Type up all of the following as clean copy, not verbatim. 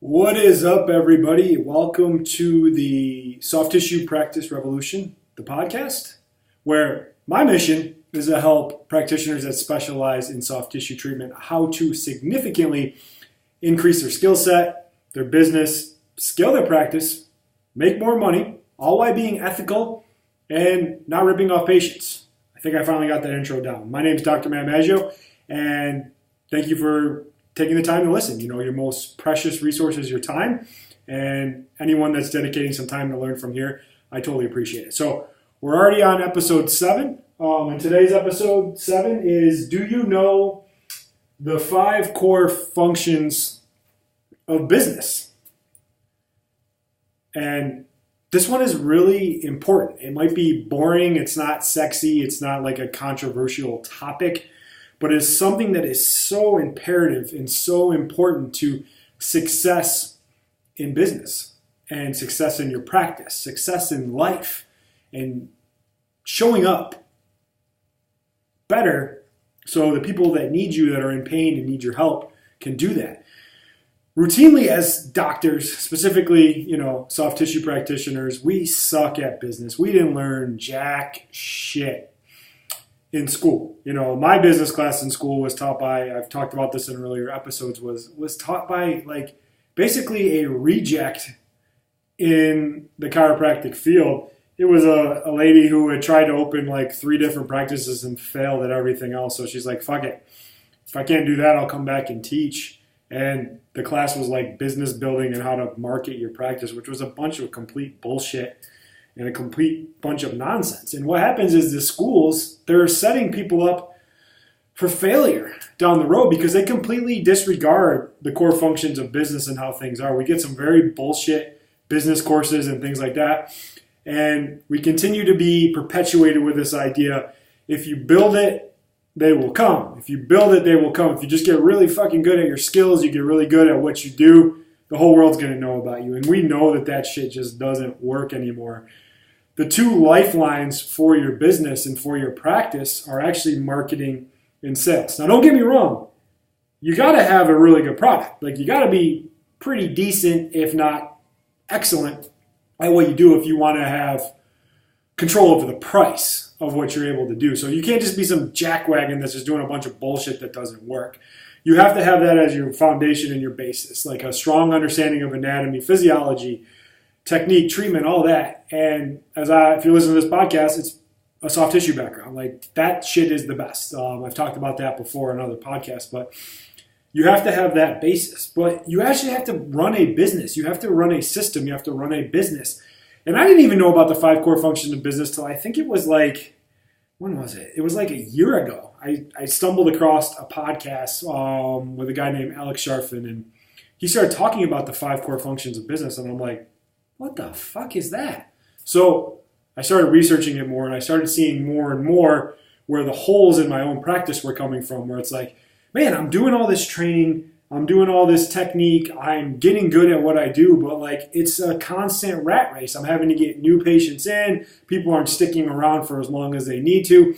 What is up, everybody? Welcome to the Soft Tissue Practice Revolution, the podcast, where my mission is to help practitioners that specialize in soft tissue treatment how to significantly increase their skill set, their business, scale their practice, make more money, all while being ethical and not ripping off patients. I think I finally got that intro down. My name is Dr. Matt Maggio, and thank you for taking the time to listen. You know, your most precious resource is your time, and anyone that's dedicating some time to learn from here, I totally appreciate it. So we're already on episode 7, and today's episode 7 is, do you know the 5 core functions of business? And this one is really important. It might be boring, it's not sexy, it's not like a controversial topic, but it's something that is so imperative and so important to success in business and success in your practice, success in life, and showing up better so the people that need you, that are in pain and need your help, can do that. Routinely, as doctors, specifically, soft tissue practitioners, we suck at business. We didn't learn jack shit in school. My business class in school was taught by, I've talked about this in earlier episodes, was taught by basically a reject in the chiropractic field. It was a lady who had tried to open 3 different practices and failed at everything else. So she's like, fuck it. If I can't do that, I'll come back and teach. And the class was business building and how to market your practice, which was a bunch of complete bullshit and a complete bunch of nonsense. And what happens is the schools, they're setting people up for failure down the road because they completely disregard the core functions of business and how things are. We get some very bullshit business courses and things like that. And we continue to be perpetuated with this idea, if you build it, they will come. If you build it, they will come. If you just get really fucking good at your skills, you get really good at what you do, the whole world's going to know about you. And we know that shit just doesn't work anymore. The 2 lifelines for your business and for your practice are actually marketing and sales. Now, don't get me wrong. You got to have a really good product. You got to be pretty decent, if not excellent, at what you do if you want to have control over the price of what you're able to do. So you can't just be some jackwagon that's just doing a bunch of bullshit that doesn't work. You have to have that as your foundation and your basis, like a strong understanding of anatomy, physiology, technique, treatment, all that. And if you listen to this podcast, it's a soft tissue background. That shit is the best. I've talked about that before in other podcasts, but you have to have that basis. But you actually have to run a business. You have to run a system. You have to run a business. And I didn't even know about the 5 core functions of business till I think it was when was it? It was a year ago. I stumbled across a podcast with a guy named Alex Sharfin, and he started talking about the 5 core functions of business, and I'm like, what the fuck is that? So I started researching it more, and I started seeing more and more where the holes in my own practice were coming from, where it's man, I'm doing all this training, I'm doing all this technique, I'm getting good at what I do, but it's a constant rat race. I'm having to get new patients in, people aren't sticking around for as long as they need to.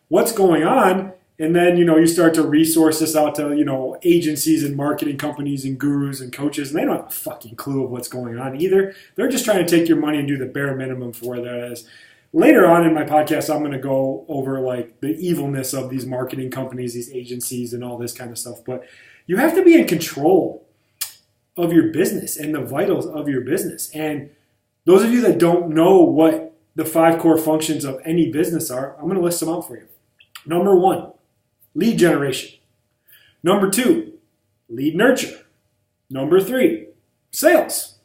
What's going on? And then, you start to resource this out to, agencies and marketing companies and gurus and coaches, and they don't have a fucking clue of what's going on either. They're just trying to take your money and do the bare minimum for where that is. Later on in my podcast, I'm going to go over the evilness of these marketing companies, these agencies, and all this kind of stuff. But you have to be in control of your business and the vitals of your business. And those of you that don't know what the 5 core functions of any business are, I'm going to list them out for you. Number 1, lead generation. Number 2, lead nurture. Number 3, sales.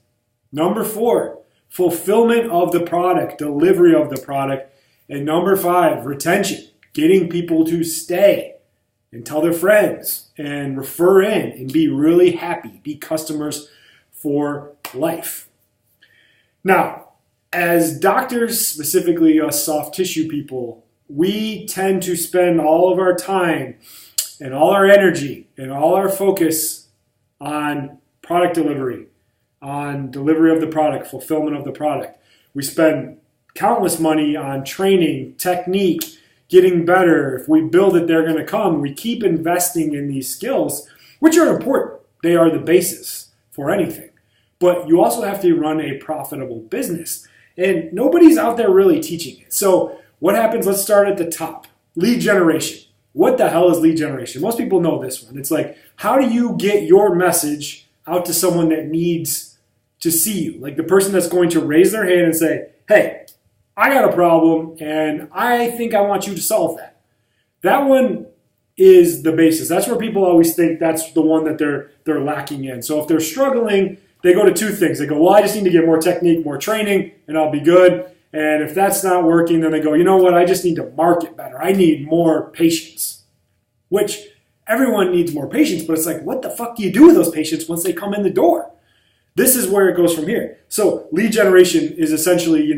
Number 4, fulfillment of the product, delivery of the product. And number 5, retention, getting people to stay and tell their friends and refer in and be really happy, be customers for life. Now, as doctors, specifically us soft tissue people, we tend to spend all of our time and all our energy and all our focus on product delivery, on delivery of the product, fulfillment of the product. We spend countless money on training, technique, getting better. If we build it, they're going to come. We keep investing in these skills, which are important. They are the basis for anything. But you also have to run a profitable business. And nobody's out there really teaching it. So what happens? Let's start at the top. Lead generation. What the hell is lead generation? Most people know this one. It's like, how do you get your message out to someone that needs to see you? Like the person that's going to raise their hand and say, hey, I got a problem and I think I want you to solve that. That one is the basis. That's where people always think that's the one that they're lacking in. So if they're struggling, they go to two things. They go, well, I just need to get more technique, more training, and I'll be good. And if that's not working, then they go, you know what? I just need to market better. I need more patience, which everyone needs more patience. But it's like, what the fuck do you do with those patients once they come in the door? This is where it goes from here. So lead generation is essentially,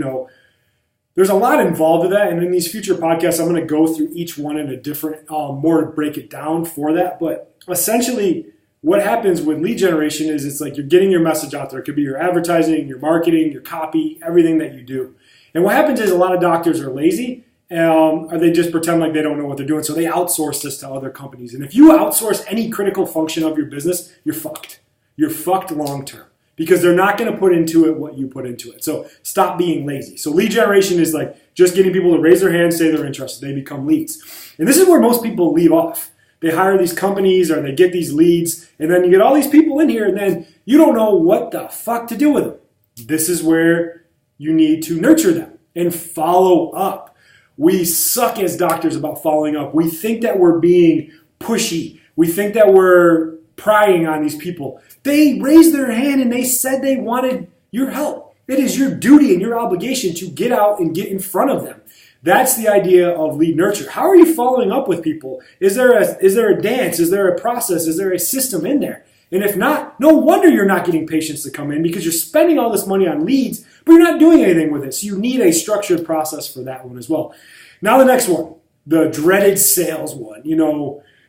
there's a lot involved with that. And in these future podcasts, I'm going to go through each one in a different, more to break it down for that. But essentially, what happens with lead generation is it's like you're getting your message out there. It could be your advertising, your marketing, your copy, everything that you do. And what happens is a lot of doctors are lazy or they just pretend like they don't know what they're doing. So they outsource this to other companies. And if you outsource any critical function of your business, you're fucked. You're fucked long term because they're not going to put into it what you put into it. So stop being lazy. So lead generation is like just getting people to raise their hands, say they're interested. They become leads. And this is where most people leave off. They hire these companies or they get these leads, and then you get all these people in here, and then you don't know what the fuck to do with them. This is where you need to nurture them and follow up. We suck as doctors about following up. We think that we're being pushy. We think that we're prying on these people. They raised their hand and they said they wanted your help. It is your duty and your obligation to get out and get in front of them. That's the idea of lead nurture. How are you following up with people? Is there a dance? Is there a process? Is there a system in there? And if not, no wonder you're not getting patients to come in because you're spending all this money on leads, but you're not doing anything with it. So you need a structured process for that one as well. Now the next one, the dreaded sales one.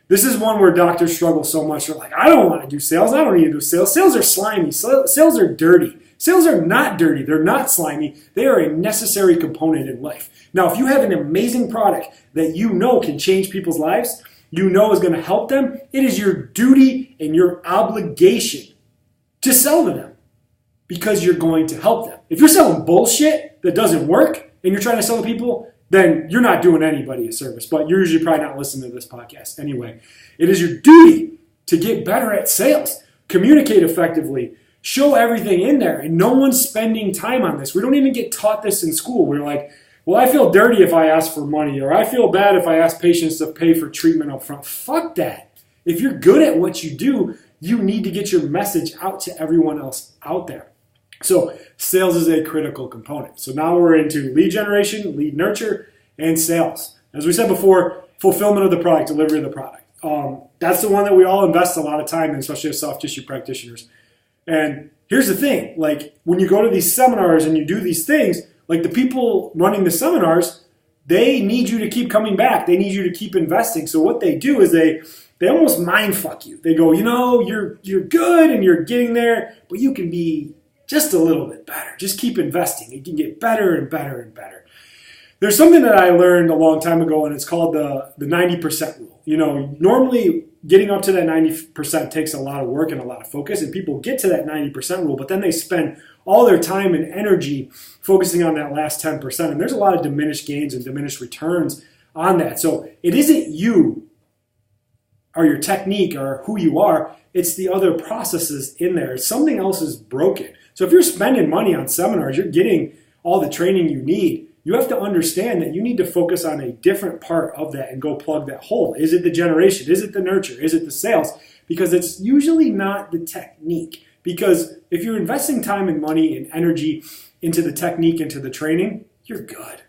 This is one where doctors struggle so much. They're like, I don't want to do sales. I don't need to do sales. Sales are slimy. Sales are dirty. Sales are not dirty. They're not slimy. They are a necessary component in life. Now, if you have an amazing product that you know can change people's lives, you know is going to help them, it is your duty and your obligation to sell to them because you're going to help them. If you're selling bullshit that doesn't work and you're trying to sell to people, then you're not doing anybody a service. But you're usually probably not listening to this podcast anyway. It is your duty to get better at sales, communicate effectively, show everything in there, and no one's spending time on this. We don't even get taught this in school. We're like, well, I feel dirty if I ask for money, or I feel bad if I ask patients to pay for treatment up front. Fuck that. If you're good at what you do, you need to get your message out to everyone else out there. So sales is a critical component. So now we're into lead generation, lead nurture, and sales. As we said before, fulfillment of the product, delivery of the product. That's the one that we all invest a lot of time in, especially as soft tissue practitioners. And here's the thing, like when you go to these seminars and you do these things, like the people running the seminars, they need you to keep coming back. They need you to keep investing. So what they do is they almost mind fuck you. They go, you're good and you're getting there, but you can be just a little bit better. Just keep investing. You can get better and better and better. There's something that I learned a long time ago, and it's called the 90% rule. Normally getting up to that 90% takes a lot of work and a lot of focus, and people get to that 90% rule, but then they spend all their time and energy focusing on that last 10%. And there's a lot of diminished gains and diminished returns on that. So it isn't you or your technique or who you are. It's the other processes in there. Something else is broken. So if you're spending money on seminars, you're getting all the training you need. You have to understand that you need to focus on a different part of that and go plug that hole. Is it the generation? Is it the nurture? Is it the sales? Because it's usually not the technique. Because if you're investing time and money and energy into the technique, into the training, you're good.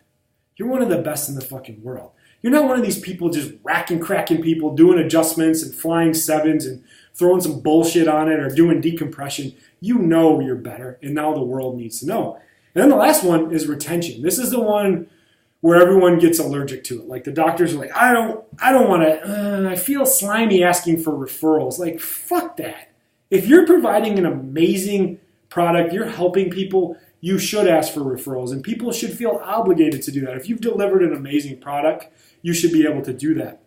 You're one of the best in the fucking world. You're not one of these people just racking, cracking people, doing adjustments and flying sevens and throwing some bullshit on it or doing decompression. You know you're better, and now the world needs to know. And then the last one is retention. This is the one where everyone gets allergic to it. Like the doctors are like, I don't want to, I feel slimy asking for referrals. Like, fuck that. If you're providing an amazing product, you're helping people, you should ask for referrals. And people should feel obligated to do that. If you've delivered an amazing product, you should be able to do that.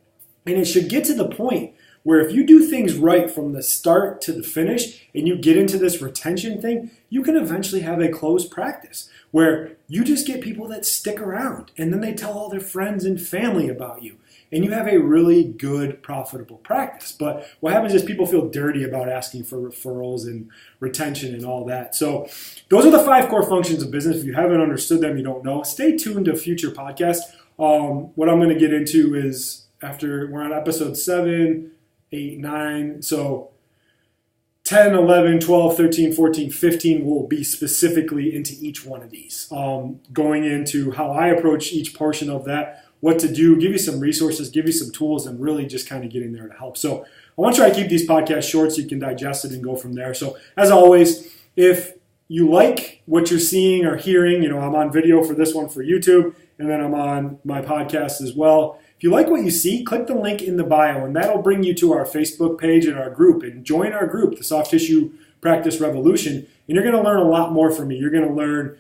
And it should get to the point where if you do things right from the start to the finish and you get into this retention thing, you can eventually have a closed practice where you just get people that stick around and then they tell all their friends and family about you. And you have a really good, profitable practice. But what happens is people feel dirty about asking for referrals and retention and all that. So those are the 5 core functions of business. If you haven't understood them, you don't know. Stay tuned to future podcasts. What I'm going to get into is after we're on episode 7, 8, 9. So 10, 11, 12, 13, 14, 15 will be specifically into each one of these. Going into how I approach each portion of that, what to do, give you some resources, give you some tools, and really just kind of get in there to help. So I want to try to keep these podcasts short so you can digest it and go from there. So as always, if you like what you're seeing or hearing, I'm on video for this one for YouTube, and then I'm on my podcast as well. If you like what you see, click the link in the bio, and that'll bring you to our Facebook page and our group. And join our group, the Soft Tissue Practice Revolution, and you're going to learn a lot more from me. You're going to learn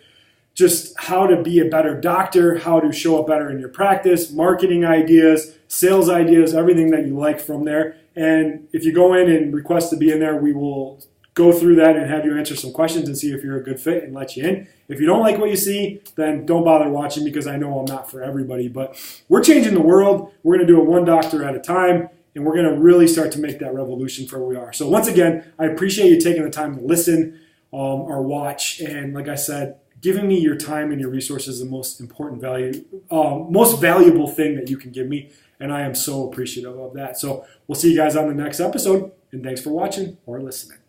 just how to be a better doctor, how to show up better in your practice, marketing ideas, sales ideas, everything that you like from there. And if you go in and request to be in there, we will go through that and have you answer some questions and see if you're a good fit and let you in. If you don't like what you see, then don't bother watching because I know I'm not for everybody. But we're changing the world. We're going to do it one doctor at a time, and we're going to really start to make that revolution for where we are. So once again, I appreciate you taking the time to listen or watch. And like I said, giving me your time and your resources is the most important most valuable thing that you can give me, and I am so appreciative of that. So we'll see you guys on the next episode, and thanks for watching or listening.